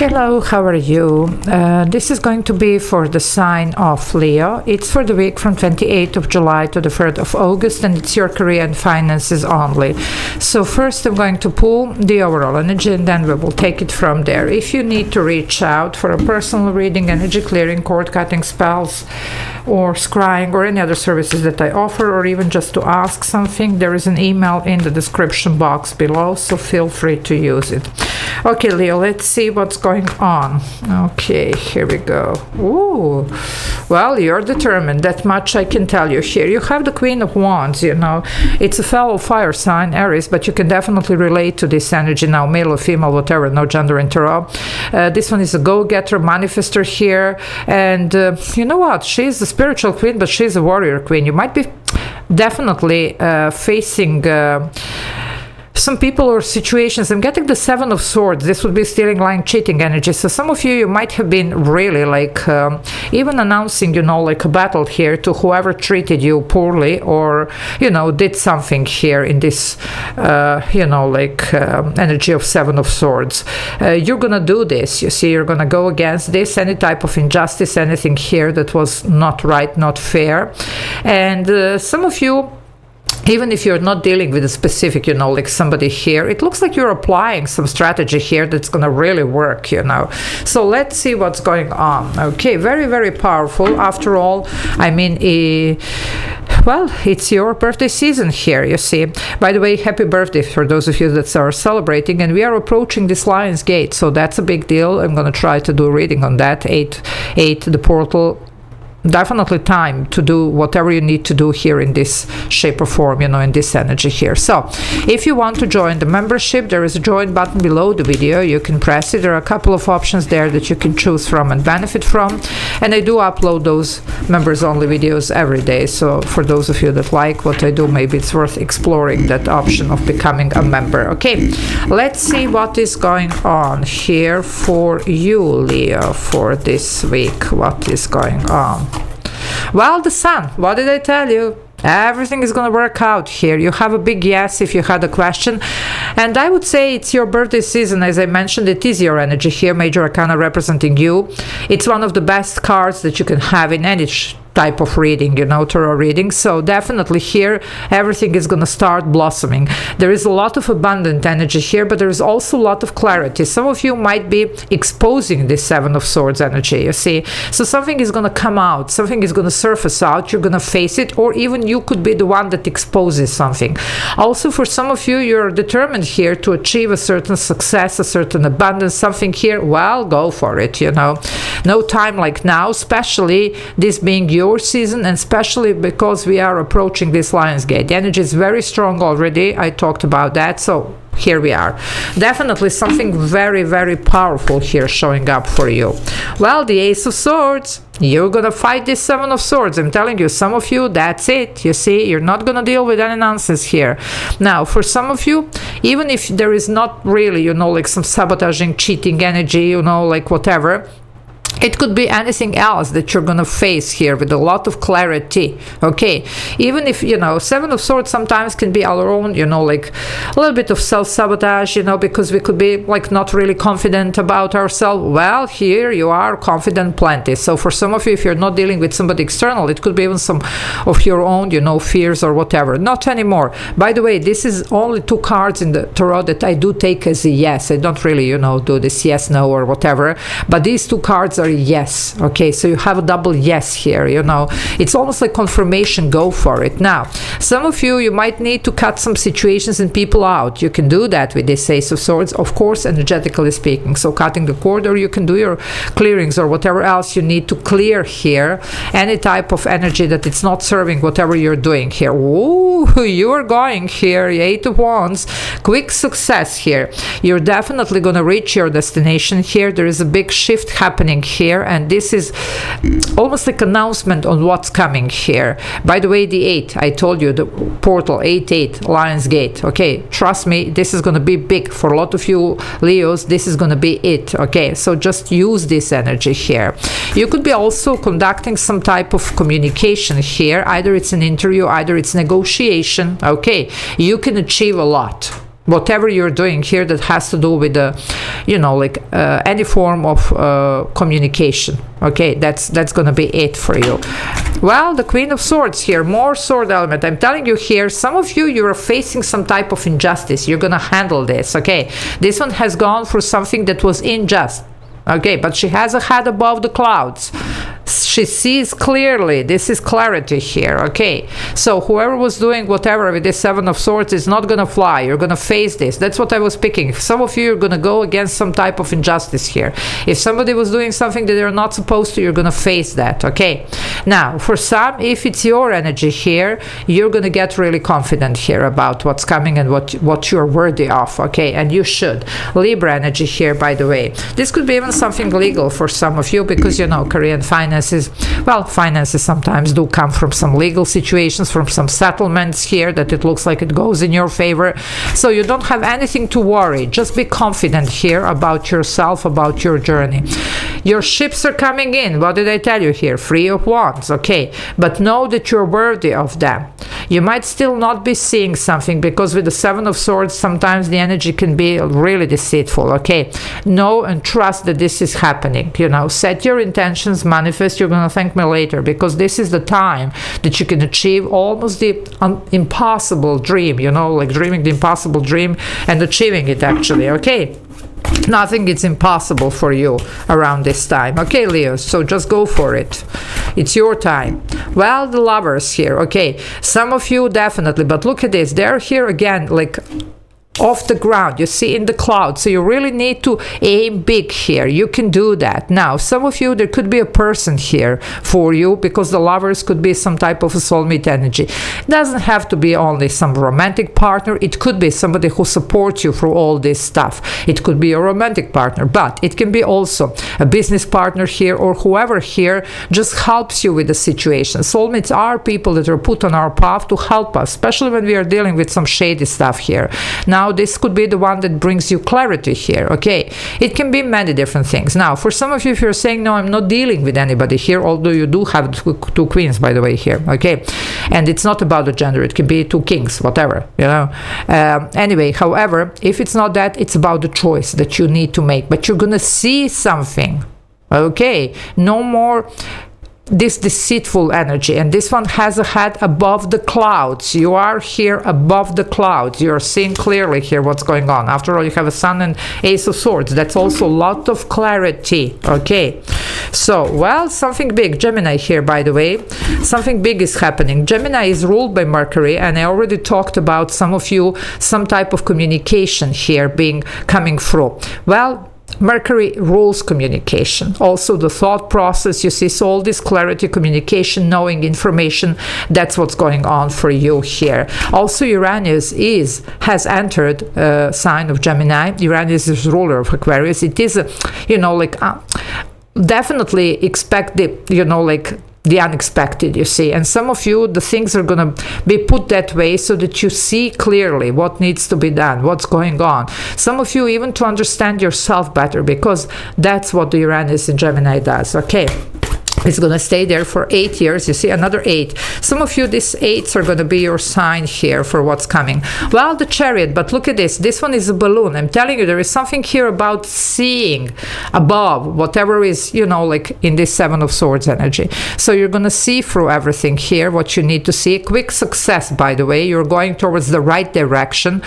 Hello, how are you? This is going to be for the sign of Leo. It's for the week from 28th of July to the 3rd of August, and it's your career and finances only. So first I'm going to pull the overall energy, and then we will take it from there. If you need to reach out for a personal reading, energy clearing, cord cutting, spells, or scrying, or any other services that I offer, or even just to ask something, there is an email in the description box below, so feel free to use it. Okay, Leo, let's see what's going on. Okay, here we go. Ooh, well, you're determined. That much I can tell you here. You have the Queen of Wands, you know. It's a fellow fire sign, Aries, but you can definitely relate to this energy now, male or female, whatever, no gender in tarot. This one is a go-getter, manifester here. And you know what? She's the spiritual queen, but she's a warrior queen. You might be definitely facing some people or situations. I'm getting the Seven of Swords. This would be stealing, lying, cheating energy. So some of you might have been really like even announcing, you know, like a battle here to whoever treated you poorly, or, you know, did something here in this, you know, like energy of Seven of Swords. You're gonna do this. You see, you're gonna go against this, any type of injustice, anything here that was not right, not fair. And some of you, even if you're not dealing with a specific, you know, like somebody here, it looks like you're applying some strategy here that's going to really work, you know. So let's see what's going on. Okay, very, very powerful. After all, I mean, well, it's your birthday season here, you see. By the way, happy birthday for those of you that are celebrating. And we are approaching this Lion's Gate, so that's a big deal. I'm going to try to do a reading on that. 8, the portal. Definitely time to do whatever you need to do here in this shape or form, you know, in this energy here. So if you want to join the membership, there is a join button below the video. You can press it. There are a couple of options there that you can choose from and benefit from, and I do upload those members only videos every day. So for those of you that like what I do, maybe it's worth exploring that option of becoming a member. Okay, let's see what is going on here for you, Leo, for this week. What is going on? Well, the Sun, what did I tell you? Everything is going to work out here. You have a big yes if you had a question. And I would say it's your birthday season. As I mentioned, it is your energy here, Major Arcana representing you. It's one of the best cards that you can have in any type of reading, you know, tarot reading. So definitely here everything is going to start blossoming. There is a lot of abundant energy here, but there is also a lot of clarity. Some of you might be exposing this Seven of Swords energy, you see. So something is going to come out, something is going to surface out, you're going to face it, or even you could be the one that exposes something. Also, for some of you, you're determined here to achieve a certain success, a certain abundance, something here. Well, go for it, you know. No time like now, especially this being your season, and especially because we are approaching this Lion's Gate. The energy is very strong already. I talked about that. So here we are. Definitely something very, very powerful here showing up for you. Well, the Ace of Swords. You're gonna fight this Seven of Swords. I'm telling you, some of you, that's it. You see, you're not gonna deal with any nonsense here. Now, for some of you, even if there is not really, you know, like some sabotaging, cheating energy, you know, like whatever, it could be anything else that you're gonna face here with a lot of clarity. Okay, even if, you know, Seven of Swords sometimes can be our own, you know, like a little bit of self-sabotage, you know, because we could be like not really confident about ourselves. Well, here you are, confident plenty. So for some of you, if you're not dealing with somebody external, it could be even some of your own, you know, fears or whatever. Not anymore. By the way, this is only 2 cards in the tarot that I do take as a yes. I don't really, you know, do this yes, no, or whatever, but these 2 cards are yes. Okay, so you have a double yes here, you know. It's almost like confirmation. Go for it. Now, some of you might need to cut some situations and people out. You can do that with this Ace of Swords, of course, energetically speaking. So cutting the cord, or you can do your clearings or whatever else you need to clear here. Any type of energy that it's not serving whatever you're doing here. Ooh, you're going here. 8 of Wands. Quick success here. You're definitely going to reach your destination here. There is a big shift happening here, and this is almost like announcement on what's coming here. By the way, the 8, I told you, the portal 8, Lion's Gate. Okay, trust me, this is going to be big for a lot of you Leos. This is going to be it. Okay, so just use this energy here. You could be also conducting some type of communication here. Either it's an interview, either it's negotiation. Okay, you can achieve a lot. whatever you're doing here that has to do with the, you know, like any form of communication. Okay, that's going to be it for you. Well, the Queen of Swords here, more sword element. I'm telling you here, some of you, you're facing some type of injustice. You're going to handle this. Okay, this one has gone for something that was unjust. Okay, but she has a head above the clouds. She sees clearly. This is clarity here. Okay, so whoever was doing whatever with this Seven of Swords is not gonna fly. You're gonna face this. That's what I was picking. Some of you are gonna go against some type of injustice here. If somebody was doing something that they're not supposed to, you're gonna face that. Okay, now for some, if it's your energy here, you're gonna get really confident here about what's coming and what you're worthy of. Okay, and you should. Libra energy here, by the way, this could be even something legal for some of you, because you know, career and finances, well, finances sometimes do come from some legal situations, from some settlements here that it looks like it goes in your favor. So you don't have anything to worry. Just be confident here about yourself, about your journey. Your ships are coming in. What did I tell you here? Three of Wands. Okay, but know that you're worthy of them. You might still not be seeing something, because with the Seven of Swords sometimes the energy can be really deceitful. Okay, know and trust that this is happening. You know, set your intentions, manifest. You're gonna thank me later, because this is the time that you can achieve almost the impossible dream, you know, like dreaming the impossible dream and achieving it actually. Okay, nothing is impossible for you around this time. Okay, Leo, so just go for it. It's your time. Well, the Lovers here. Okay, some of you definitely, but look at this, they're here again, like off the ground, you see, in the clouds. So you really need to aim big here. You can do that. Now, some of you, there could be a person here for you, because the Lovers could be some type of a soulmate energy. It doesn't have to be only some romantic partner. It could be somebody who supports you through all this stuff. It could be a romantic partner, but it can be also a business partner here, or whoever here just helps you with the situation. Soulmates are people that are put on our path to help us, especially when we are dealing with some shady stuff here. Now, this could be the one that brings you clarity here. Okay, it can be many different things. Now, for some of you, if you're saying, no, I'm not dealing with anybody here, although you do have two queens, by the way, here. Okay, and it's not about the gender. It can be two kings, whatever, you know. Anyway, however, if it's not that, it's about the choice that you need to make. But you're gonna see something. Okay, no more this deceitful energy, and this one has a head above the clouds. You are here above the clouds. You're seeing clearly here what's going on. After all, you have a Sun and Ace of Swords. That's also a lot of clarity. Okay, so, well, something big. Gemini here, by the way, something big is happening. Gemini is ruled by Mercury, and I already talked about some of you, some type of communication here coming through. Well, Mercury rules communication, also the thought process, you see, so all this clarity, communication, knowing information, that's what's going on for you here. Also, Uranus has entered sign of Gemini. Uranus is ruler of Aquarius. It is, you know, like, definitely expect the, you know, like, the unexpected, you see. And some of you, the things are going to be put that way so that you see clearly what needs to be done, what's going on. Some of you even to understand yourself better, because that's what the Uranus in Gemini does. Okay, it's going to stay there for 8 years. You see, another 8. Some of you, these 8s are going to be your sign here for what's coming. Well, the Chariot, but look at this. This one is a balloon. I'm telling you, there is something here about seeing above whatever is, you know, like in this Seven of Swords energy. So you're going to see through everything here what you need to see. Quick success, by the way. You're going towards the right direction.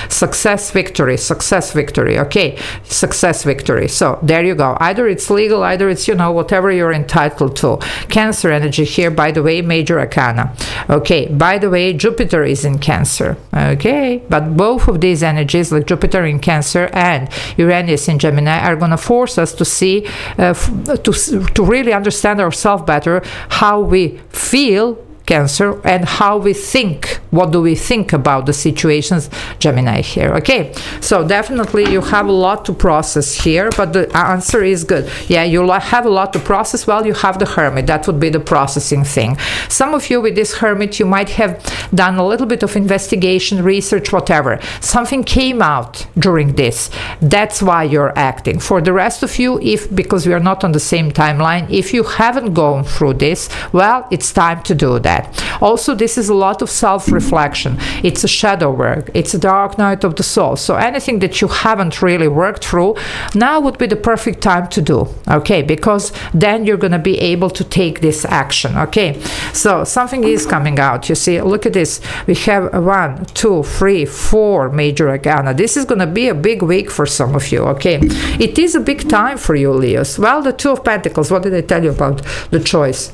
Success, victory. Okay, success, victory. So there you go. Either it's legal, either it's, you know, whatever you're entitled to. Cancer energy here, by the way, major arcana. Okay, by the way, Jupiter is in Cancer. Okay, but both of these energies, like Jupiter in Cancer and Uranus in Gemini, are going to force us to see, to really understand ourselves better, how we feel, Cancer, and how we think. What do we think about the situations, Gemini here? Okay, so definitely you have a lot to process here, but the answer is good. Yeah, you have a lot to process. Well, you have the Hermit. That would be the processing thing. Some of you with this Hermit, you might have done a little bit of investigation, research, whatever. Something came out during this. That's why you're acting. For the rest of you, because we are not on the same timeline, if you haven't gone through this, well, it's time to do that. Also, this is a lot of self-reflection self-reflection. It's a shadow work. It's a dark night of the soul. So anything that you haven't really worked through, now would be the perfect time to do, okay? Because then you're going to be able to take this action, okay? So something is coming out. You see, look at this. We have 1, 2, 3, 4 major arcana. This is going to be a big week for some of you, okay? It is a big time for you, Leos. Well, the Two of Pentacles, what did I tell you about the choice?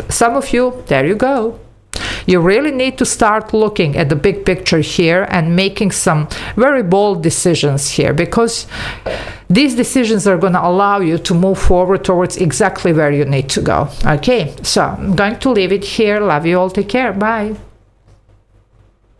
Some of you, there you go. You really need to start looking at the big picture here and making some very bold decisions here, because these decisions are going to allow you to move forward towards exactly where you need to go. Okay, so I'm going to leave it here. Love you all. Take care. Bye.